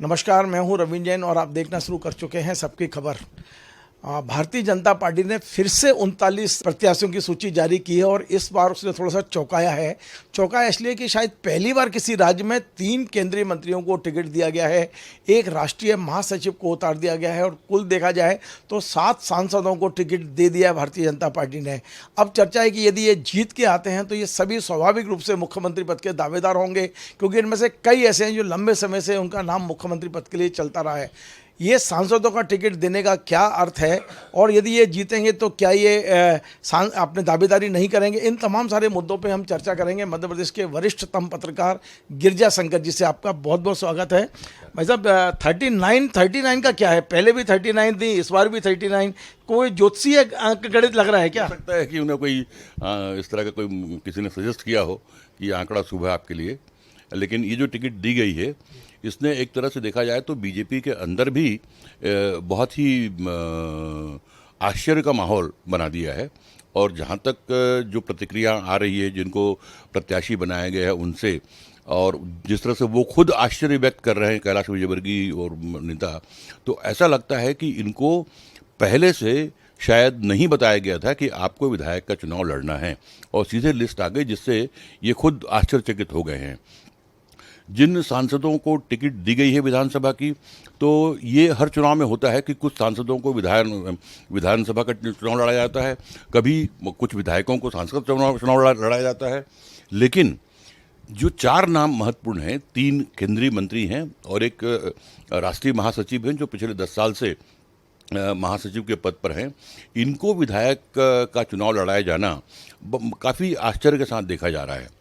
नमस्कार, मैं हूं रवीन जैन और आप देखना शुरू कर चुके हैं सबकी खबर। भारतीय जनता पार्टी ने फिर से 39 प्रत्याशियों की सूची जारी की है और इस बार उसने थोड़ा सा चौंकाया है। चौंकाया इसलिए कि शायद पहली बार किसी राज्य में 3 केंद्रीय मंत्रियों को टिकट दिया गया है, एक राष्ट्रीय महासचिव को उतार दिया गया है और कुल देखा जाए तो 7 सांसदों को टिकट दे दिया है भारतीय जनता पार्टी ने। अब चर्चा है कि यदि ये जीत के आते हैं तो ये सभी स्वाभाविक रूप से मुख्यमंत्री पद के दावेदार होंगे, क्योंकि इनमें से कई ऐसे हैं जो लंबे समय से उनका नाम मुख्यमंत्री पद के लिए चलता रहा है। ये सांसदों का टिकट देने का क्या अर्थ है और यदि ये जीतेंगे तो क्या ये अपने दावेदारी नहीं करेंगे, इन तमाम सारे मुद्दों पे हम चर्चा करेंगे। मध्य प्रदेश के वरिष्ठतम पत्रकार गिरिजा शंकर जी से आपका बहुत बहुत स्वागत है। भाई साहब, 39 का क्या है? पहले भी 39 थी, इस बार भी 39। कोई ज्योतिषीय गणित लग रहा है क्या? हो सकता है कि उन्हें कोई इस तरह का कोई किसी ने सजेस्ट किया हो कि ये आंकड़ा शुभ है आपके लिए, लेकिन ये जो टिकट दी गई है इसने एक तरह से देखा जाए तो बीजेपी के अंदर भी बहुत ही आश्चर्य का माहौल बना दिया है। और जहाँ तक जो प्रतिक्रिया आ रही है जिनको प्रत्याशी बनाया गया है उनसे, और जिस तरह से वो खुद आश्चर्य व्यक्त कर रहे हैं कैलाश विजयवर्गीय और नेता, तो ऐसा लगता है कि इनको पहले से शायद नहीं बताया गया था कि आपको विधायक का चुनाव लड़ना है और सीधे लिस्ट आ गई, जिससे ये खुद आश्चर्यचकित हो गए हैं। जिन सांसदों को टिकट दी गई है विधानसभा की, तो ये हर चुनाव में होता है कि कुछ सांसदों को विधानसभा का चुनाव लड़ा जाता है, कभी कुछ विधायकों को सांसद चुनाव लड़ाया जाता है। लेकिन जो 4 नाम महत्वपूर्ण हैं, 3 केंद्रीय मंत्री हैं और एक राष्ट्रीय महासचिव हैं जो पिछले 10 साल से महासचिव के पद पर हैं, इनको विधायक का चुनाव लड़ाया जाना काफ़ी आश्चर्य के साथ देखा जा रहा है।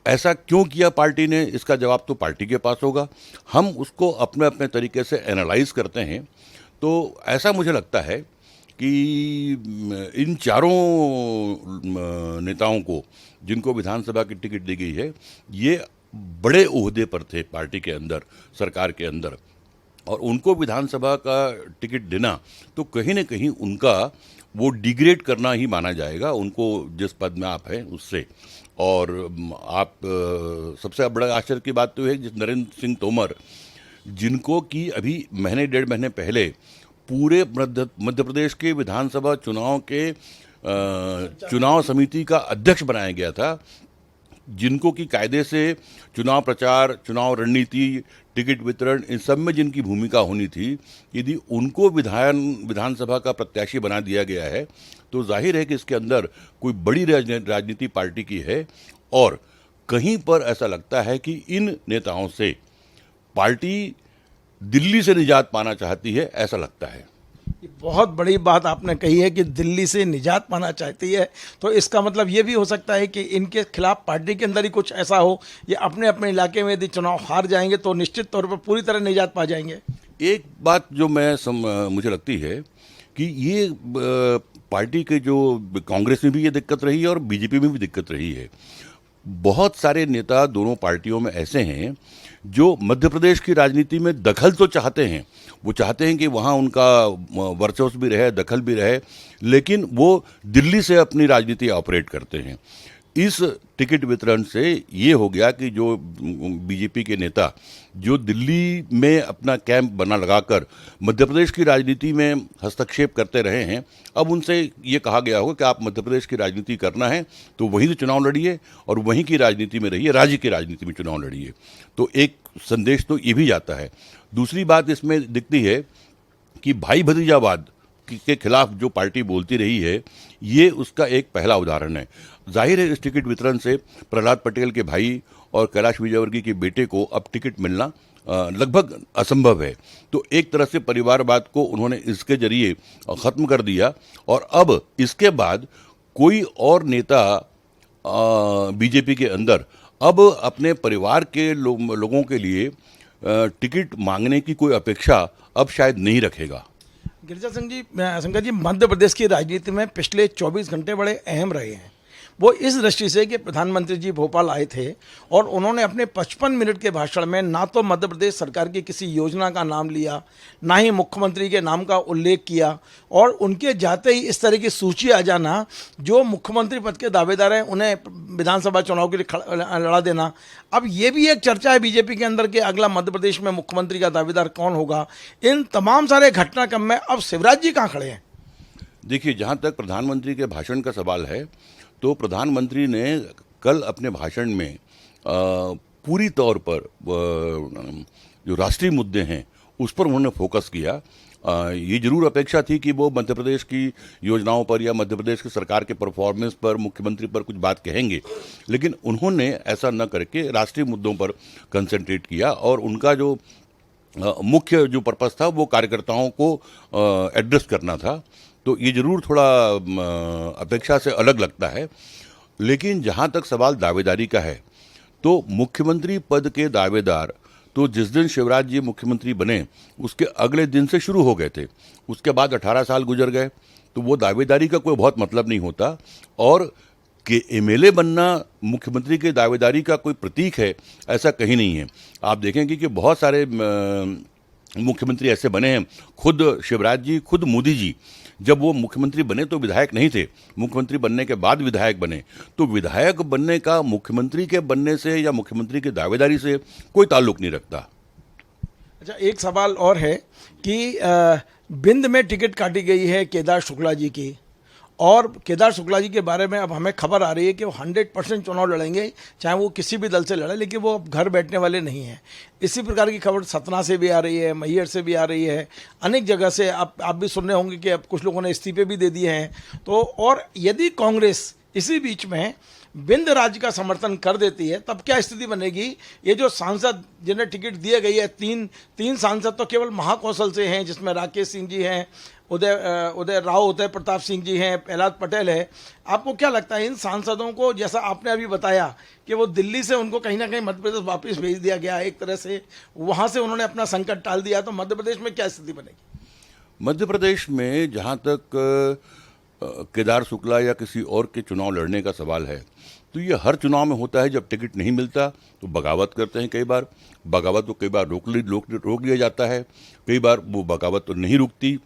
ऐसा क्यों किया पार्टी ने, इसका जवाब तो पार्टी के पास होगा। हम उसको अपने अपने तरीके से एनालाइज करते हैं। तो ऐसा मुझे लगता है कि इन चारों नेताओं को जिनको विधानसभा की टिकट दी गई है, ये बड़े ओहदे पर थे पार्टी के अंदर, सरकार के अंदर, और उनको विधानसभा का टिकट देना तो कहीं ना कहीं उनका वो डिग्रेड करना ही माना जाएगा उनको, जिस पद में आप हैं उससे। और आप सबसे बड़ा आश्चर्य की बात तो है जिस नरेंद्र सिंह तोमर, जिनको कि अभी महीने 1.5 महीने पहले पूरे मध्य प्रदेश के विधानसभा चुनाव के चुनाव समिति का अध्यक्ष बनाया गया था, जिनको कि कायदे से चुनाव प्रचार, चुनाव रणनीति, टिकट वितरण, इन सब में जिनकी भूमिका होनी थी, यदि उनको विधानसभा का प्रत्याशी बना दिया गया है तो जाहिर है कि इसके अंदर कोई बड़ी राजनीति पार्टी की है। और कहीं पर ऐसा लगता है कि इन नेताओं से पार्टी दिल्ली से निजात पाना चाहती है, ऐसा लगता है। ये बहुत बड़ी बात आपने कही है कि दिल्ली से निजात पाना चाहती है, तो इसका मतलब ये भी हो सकता है कि इनके खिलाफ पार्टी के अंदर ही कुछ ऐसा हो, ये अपने अपने इलाके में यदि चुनाव हार जाएंगे तो निश्चित तौर पर पूरी तरह निजात पा जाएंगे। एक बात जो मुझे लगती है कि ये पार्टी के जो कांग्रेस में भी ये दिक्कत रही है और बीजेपी में भी दिक्कत रही है। बहुत सारे नेता दोनों पार्टियों में ऐसे हैं जो मध्य प्रदेश की राजनीति में दखल तो चाहते हैं, वो चाहते हैं कि वहाँ उनका वर्चस्व भी रहे, दखल भी रहे, लेकिन वो दिल्ली से अपनी राजनीति ऑपरेट करते हैं। इस टिकट वितरण से ये हो गया कि जो बीजेपी के नेता जो दिल्ली में अपना कैंप बना लगाकर मध्य प्रदेश की राजनीति में हस्तक्षेप करते रहे हैं, अब उनसे ये कहा गया होगा कि आप मध्य प्रदेश की राजनीति करना है तो वहीं से चुनाव लड़िए और वहीं की राजनीति में रहिए, राज्य की राजनीति में चुनाव लड़िए। तो एक संदेश तो ये भी जाता है। दूसरी बात इसमें दिखती है कि भाई भतीजावाद के खिलाफ जो पार्टी बोलती रही है, ये उसका एक पहला उदाहरण है। जाहिर है इस टिकट वितरण से प्रहलाद पटेल के भाई और कैलाश विजयवर्गीय के बेटे को अब टिकट मिलना लगभग असंभव है। तो एक तरह से परिवारवाद को उन्होंने इसके जरिए ख़त्म कर दिया और अब इसके बाद कोई और नेता बीजेपी के अंदर अब अपने परिवार के लोगों के लिए टिकट मांगने की कोई अपेक्षा अब शायद नहीं रखेगा। गिरिजा शंकर जी, मध्य प्रदेश की राजनीति में पिछले 24 घंटे बड़े अहम रहे हैं। वो इस दृष्टि से कि प्रधानमंत्री जी भोपाल आए थे और उन्होंने अपने 55 मिनट के भाषण में ना तो मध्य प्रदेश सरकार की किसी योजना का नाम लिया, ना ही मुख्यमंत्री के नाम का उल्लेख किया, और उनके जाते ही इस तरह की सूची आ जाना, जो मुख्यमंत्री पद के दावेदार हैं उन्हें विधानसभा चुनाव के लिए लड़ा देना। अब ये भी एक चर्चा है बीजेपी के अंदर कि अगला मध्य प्रदेश में मुख्यमंत्री का दावेदार कौन होगा। इन तमाम सारे घटनाक्रम में अब शिवराज जी कहाँ खड़े हैं? देखिए, जहाँ तक प्रधानमंत्री के भाषण का सवाल है, तो प्रधानमंत्री ने कल अपने भाषण में पूरी तौर पर जो राष्ट्रीय मुद्दे हैं उस पर उन्होंने फोकस किया। ये जरूर अपेक्षा थी कि वो मध्य प्रदेश की योजनाओं पर या मध्य प्रदेश की सरकार के परफॉर्मेंस पर, मुख्यमंत्री पर कुछ बात कहेंगे, लेकिन उन्होंने ऐसा न करके राष्ट्रीय मुद्दों पर कंसंट्रेट किया और उनका जो मुख्य जो पर्पस था वो कार्यकर्ताओं को एड्रेस करना था। तो ये जरूर थोड़ा अपेक्षा से अलग लगता है। लेकिन जहाँ तक सवाल दावेदारी का है, तो मुख्यमंत्री पद के दावेदार तो जिस दिन शिवराज जी मुख्यमंत्री बने उसके अगले दिन से शुरू हो गए थे। उसके बाद 18 साल गुजर गए, तो वो दावेदारी का कोई बहुत मतलब नहीं होता। और कि एमएलए बनना मुख्यमंत्री के दावेदारी का कोई प्रतीक है, ऐसा कहीं नहीं है। आप देखेंगे कि बहुत सारे मुख्यमंत्री ऐसे बने हैं, खुद शिवराज जी, खुद मोदी जी जब वो मुख्यमंत्री बने तो विधायक नहीं थे, मुख्यमंत्री बनने के बाद विधायक बने। तो विधायक बनने का मुख्यमंत्री के बनने से या मुख्यमंत्री की दावेदारी से कोई ताल्लुक नहीं रखता। अच्छा, एक सवाल और है कि बिंद में टिकट काटी गई है केदार शुक्ला जी की, और केदार शुक्ला जी के बारे में अब हमें खबर आ रही है कि वो 100% चुनाव लड़ेंगे, चाहे वो किसी भी दल से लड़े, लेकिन वो अब घर बैठने वाले नहीं हैं। इसी प्रकार की खबर सतना से भी आ रही है, मैहर से भी आ रही है, अनेक जगह से आप भी सुन रहे होंगे कि अब कुछ लोगों ने इस्तीफे भी दे दिए हैं। तो और यदि कांग्रेस इसी बीच में बिंद राज का समर्थन कर देती है, तब क्या स्थिति बनेगी? ये जो सांसद जिन्हें टिकट दिए गई है, तीन सांसद तो केवल महाकौशल से हैं, जिसमें राकेश सिंह जी हैं, उदय प्रताप सिंह जी हैं, प्रहलाद पटेल है। आपको क्या लगता है इन सांसदों को, जैसा आपने अभी बताया कि वो दिल्ली से उनको कहीं ना कहीं मध्य प्रदेश वापस भेज दिया गया, एक तरह से वहाँ से उन्होंने अपना संकट टाल दिया, तो मध्य प्रदेश में क्या स्थिति बनेगी? मध्य प्रदेश में जहाँ तक केदार शुक्ला या किसी और के चुनाव लड़ने का सवाल है, तो ये हर चुनाव में होता है। जब टिकट नहीं मिलता तो बगावत करते हैं, कई बार बगावत को कई बार रोक लिया जाता है, कई बार वो बगावत तो नहीं रुकती।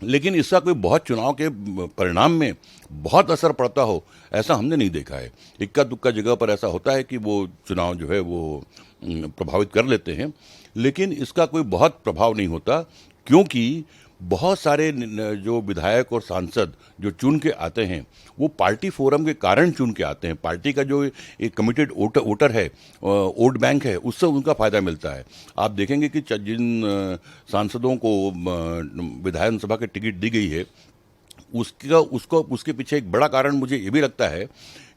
लेकिन इसका कोई बहुत चुनाव के परिणाम में बहुत असर पड़ता हो, ऐसा हमने नहीं देखा है। इक्का दुक्का जगह पर ऐसा होता है कि वो चुनाव जो है वो प्रभावित कर लेते हैं, लेकिन इसका कोई बहुत प्रभाव नहीं होता, क्योंकि बहुत सारे जो विधायक और सांसद जो चुन के आते हैं वो पार्टी फोरम के कारण चुन के आते हैं। पार्टी का जो एक कमिटेड वोटर है, वोट बैंक है, उससे उनका फ़ायदा मिलता है। आप देखेंगे कि जिन सांसदों को विधानसभा की टिकट दी गई है, उसके पीछे एक बड़ा कारण मुझे ये भी लगता है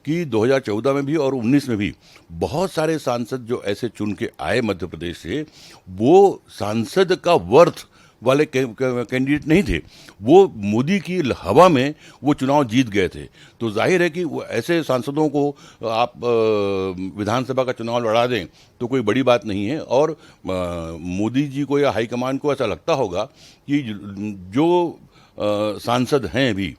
कि 2014 में भी और 19 में भी बहुत सारे सांसद जो ऐसे चुन के आए मध्य प्रदेश से, वो सांसद का वर्थ वाले कैंडिडेट नहीं थे, वो मोदी की हवा में वो चुनाव जीत गए थे। तो जाहिर है कि वो ऐसे सांसदों को आप विधानसभा का चुनाव लड़ा दें तो कोई बड़ी बात नहीं है। और मोदी जी को या हाईकमान को ऐसा लगता होगा कि जो सांसद हैं अभी,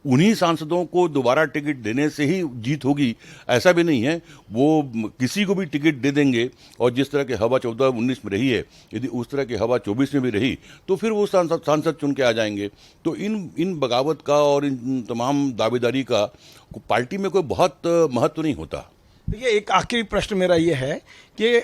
उन्हीं सांसदों को दोबारा टिकट देने से ही जीत होगी, ऐसा भी नहीं है। वो किसी को भी टिकट दे देंगे, और जिस तरह की हवा 14-19 में रही है, यदि उस तरह की हवा 24 में भी रही तो फिर वो सांसद चुन के आ जाएंगे। तो इन बगावत का और इन तमाम दावेदारी का पार्टी में कोई बहुत महत्व नहीं होता। देखिए, एक आखिरी प्रश्न मेरा ये है कि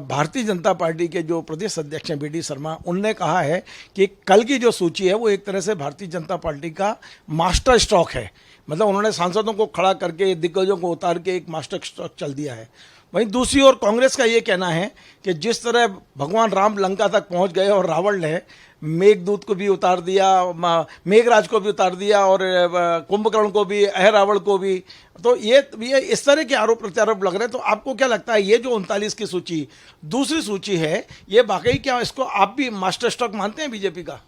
भारतीय जनता पार्टी के जो प्रदेश अध्यक्ष हैं BD शर्मा, उनने कहा है कि कल की जो सूची है वो एक तरह से भारतीय जनता पार्टी का मास्टर स्ट्रोक है। मतलब उन्होंने सांसदों को खड़ा करके, दिग्गजों को उतार के एक मास्टर स्ट्रोक चल दिया है। वहीं दूसरी ओर कांग्रेस का ये कहना है कि जिस तरह भगवान राम लंका तक पहुंच गए और रावण ने मेघदूत को भी उतार दिया, मेघराज को भी उतार दिया, और कुंभकर्ण को भी, अहरावण को भी, तो ये इस तरह के आरोप प्रत्यारोप लग रहे हैं। तो आपको क्या लगता है, ये जो 39 की सूची, दूसरी सूची है, ये वाकई क्या इसको आप भी मास्टर स्ट्रोक मानते हैं बीजेपी का?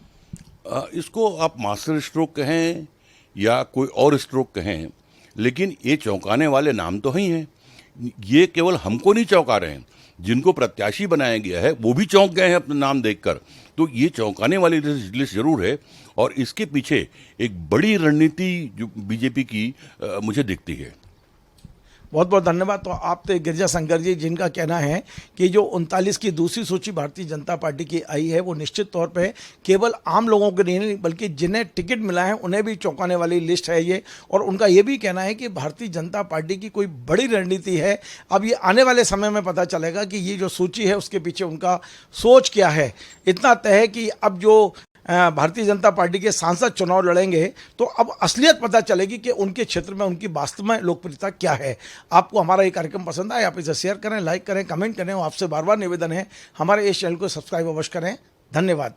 इसको आप मास्टर स्ट्रोक कहें या कोई और स्ट्रोक कहें, लेकिन ये चौंकाने वाले नाम तो ही हैं। ये केवल हमको नहीं चौंका रहे हैं, जिनको प्रत्याशी बनाया गया है वो भी चौंक गए हैं अपना नाम देखकर। तो ये चौंकाने वाली लिस्ट जरूर है, और इसके पीछे एक बड़ी रणनीति जो बीजेपी की मुझे दिखती है। बहुत बहुत धन्यवाद। तो आप थे गिरिजा शंकर जी, जिनका कहना है कि जो 39 की दूसरी सूची भारतीय जनता पार्टी की आई है वो निश्चित तौर पे केवल आम लोगों के लिए नहीं बल्कि जिन्हें टिकट मिला है उन्हें भी चौंकाने वाली लिस्ट है ये। और उनका ये भी कहना है कि भारतीय जनता पार्टी की कोई बड़ी रणनीति है। अब ये आने वाले समय में पता चलेगा कि ये जो सूची है उसके पीछे उनका सोच क्या है। इतना तय है कि अब जो भारतीय जनता पार्टी के सांसद चुनाव लड़ेंगे तो अब असलियत पता चलेगी कि उनके क्षेत्र में उनकी वास्तव में लोकप्रियता क्या है। आपको हमारा ये कार्यक्रम पसंद आए, आप इसे शेयर करें, लाइक करें, कमेंट करें और आपसे बार बार निवेदन है हमारे इस चैनल को सब्सक्राइब अवश्य करें। धन्यवाद।